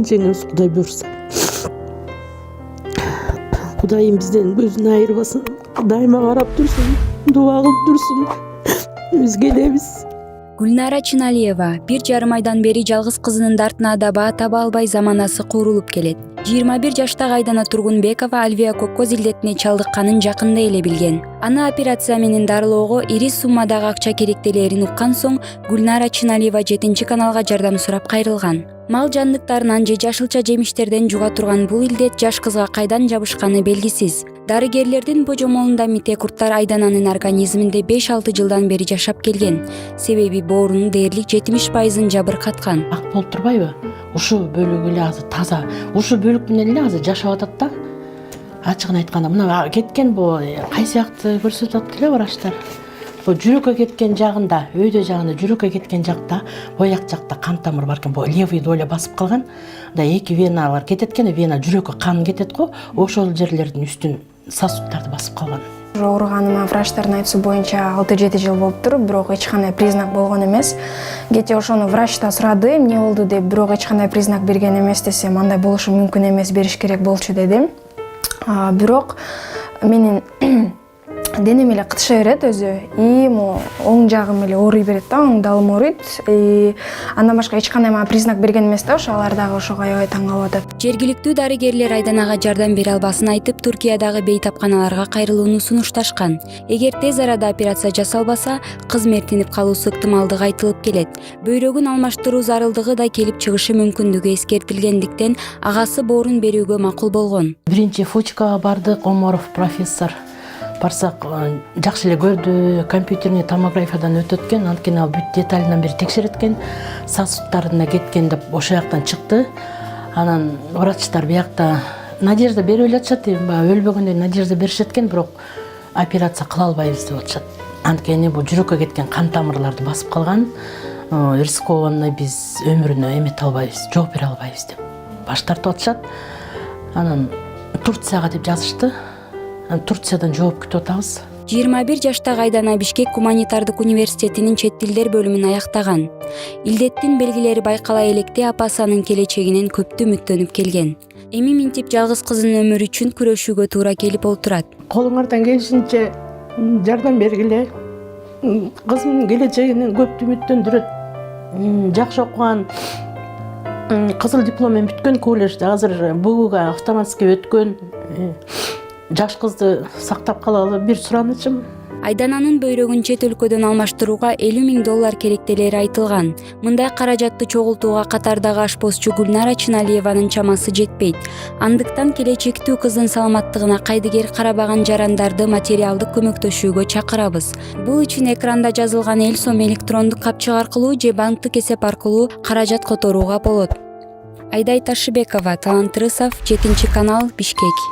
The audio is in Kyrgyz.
жеңебиз Кудай буюрса. Кудайым бизден көзүн айырбасын, дайыма карап турсун, дуа кылып турсун. Биз келебиз. Гүлнара Чыналиева 1,5 айдан бери жалгыз кызынын дартына да баа таба албай заманасы куурулуп келет. 21 жаштагы Айдана Тургунбекова Альвия кокоз илдетине чалдыкканын жакында эле билген. Аны операция менен дарылоого ири суммадагы акча керектелерин уккан соң Гүлнара Чыналиева 7-каналга жардам сурап кайрылган. Мал жандыктарынан же жашылча жемиштерден жуга турган бул илдет жаш кызга кайдан жабышканы белгисиз. Дарыгерлердин божомолунда мите курттар Айдананын организминде 5-6 жылдан бери жашап келген. Себеби боорунун дээрлик 70%-ын жабыркаткан. Ак болуп турбайбы? Ушу бөлүгү эле азыр таза. Ушу бөлүк менен эле азыр жашап атат да. Ачыгын айтканда мына кеткен бул кай сыяктуу көрсөтүп атат эле врачтар. Бу жүрөккө кеткен жагында, өйдө жагында жүрөккө кеткен жакта, бояк жакта кан тамыр бар экен. Бу левый доля басып калган. Да эки веналар кетет экен, вена жүрөккө кан кетет го, ошол жерлердин үстүн сосуддарды басып калган. Ооруганыма врачтардын айтуусу боюнча 6-7 жыл болуптур, бирок эч кандай признак болгон эмес. Кете ошону врачтан сурады, эмне болду деп, бирок эч кандай признак берген эмес десем, андай болушу мүмкүн эмес, бериш керек болчу дедим. Бирок менин денем эле кытыша берет өзү, и оң жагым эле ооруй берет да, оң далым ооруйт. Андан башка эч кандай мага признак берген эмес да, алар дагы ошого аябай таң калып атат. Жергиликтүү дарыгерлер Айданага жардам бере албасын айтып, Туркиядагы бейтапканаларга кайрылууну сунушташкан. Эгер тез арада операция жасалбаса, кыз мертинип калуусу ыктымалдыгы айтылып келет. Бөйрөгүн алмаштыруу зарылдыгы да келип чыгышы мүмкүндүгү эскертилгендиктен, агасы боорун берүүгө макул болгон. Биринчи Фучкага бардык, Оморов профессор. Барсак жакшы эле көрдү, компьютерный томографиядан өтөткөн, анткени ал бүт деталынан бери текшереткен, сосуддарына кеткен деп ошол жактан чыкты. Анан врачтар биякта надежда берип эле атышат, өлбөгөндөй надежда беришет экен, бирок операция кыла албайбыз деп атышат. Анткени бул жүрөккө кеткен кан тамырларды басып калган, рискованный биз өмүрүнө эмете албайбыз, жооп бере албайбыз деп баш тартып атышат. Анан Турцияга деп жазышты. Турциядан жооп күтүп атабыз. 21 жаштагы Айдана Бишкек гуманитардык университетинин чет тилдер бөлүмүн аяктаган. Илдеттин белгилери байкала электе апасы анын келечегинен көптү үмүттөнүп келген. Эми минтип жалгыз кызынын өмүрү үчүн күрөшүүгө туура келип олтурат. Колуңардан келишинче жардам бергиле. Кызымдын келечегинен көптү үмүттөндүрөт. Жакшы окуган, кызыл диплом менен бүткөн колледжде, азыр БУга автоматский өткөн. Жаш кызды сактап калалы бир суранычым. Айдананын бөйрөгүн чет өлкөдөн алмаштырууга $50,000 керектелери айтылган. Мындай каражатты чогултууга катардагы ашпозчу Гүлнара Чыналиеванын чамасы жетпейт. Андыктан келечектүү кыздын саламаттыгына кайдыгер карабаган жарандарды материалдык көмөктөшүүгө чакырабыз. Бул үчүн экранда жазылган эл сом электрондук капчык аркылуу же банктык эсеп аркылуу каражат которууга болот. Айдай Ташыбекова, Талант Рысов, 7-канал, Бишкек.